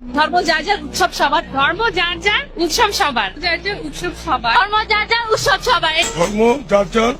ধর্ম যার যার উৎসব সবার, ধর্ম যার যার উৎসব সবার, যার যার উৎসব সবার, ধর্ম যার যার উৎসব সবার, ধর্ম যার যার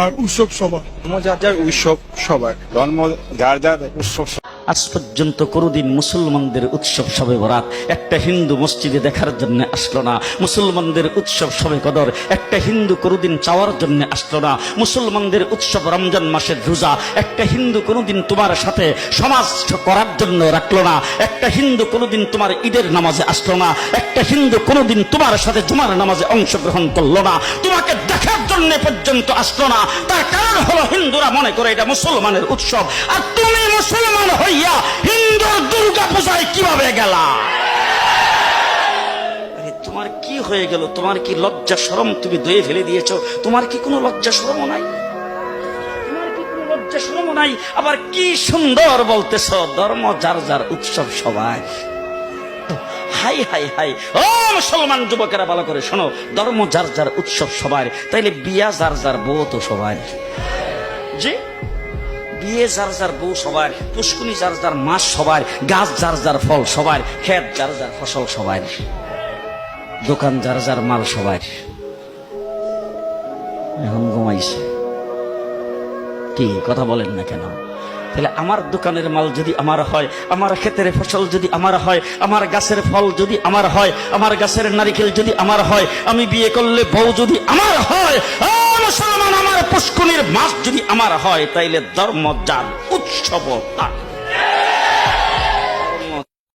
আর উৎসব সবার। ধর্ম যার যার উৎসব সবার, ধর্ম যার যার উৎসব। আজ পর্যন্ত কোনোদিন মুসলমানদের উৎসব শবে বরাত একটা হিন্দু মসজিদে দেখার জন্য আসলো না। মুসলমানদের উৎসব শবে কদর একটা হিন্দু কোনোদিন চাওয়ার জন্য আসলো না। মুসলমানদের উৎসব রমজান মাসের রোজা একটা হিন্দু কোনোদিন তোমার সাথে সমাজ করার জন্য রাখলো না। একটা হিন্দু কোনোদিন তোমার ঈদের নামাজে আসলো না। একটা হিন্দু কোনোদিন তোমার সাথে জুমার নামাজে অংশগ্রহণ করলো না। তোমাকে দেখার জন্য পর্যন্ত আসলো না। তার কারণ হলো হিন্দুরা মনে করে এটা মুসলমানের উৎসব, আর তুমি মুসলমান হইয়া হিন্দুর দুর্গা পূজায় কিভাবে গেলা? তোমার কি হয়ে গেল? তোমার কি লজ্জা শরম তুমি দয়ে ফেলে দিয়েছো? তোমার কি কোনো লজ্জা শরমও নাই? তোমার কি কোনো লজ্জা শরমও নাই? আবার কি সুন্দর বলতেছ, ধর্ম যার যার উৎসব সবাই। হাই হাই হাই, ও মুসলমান যুবকেরা ভালো করে শোনো, ধর্ম যার যার উৎসব সবার, তাইলে বিয়া যার যার বউ তো সবার। জি, বিয়ে যার যার বউ সবার, পুষ্কুনি যার যার মাস সবার, গাছ যার যার ফল সবার, ক্ষেত যার যার ফসল সবার, দোকান যার যার মাল সবার। এখন ঘুমাইছে কি কথা বলেন না কেন? তাহলে আমার দোকানের মাল যদি আমার হয়, আমার ক্ষেতের ফসল যদি আমার হয়, আমার গাছের ফল যদি আমার হয়, আমার গাছের নারিকেল যদি আমার হয়, আমি বিয়ে করলে বউ যদি আমার হয়, মুসলমান আমার পুষ্কুনির মাছ যদি আমার হয়, তাইলে ধর্ম যার উৎসব তার।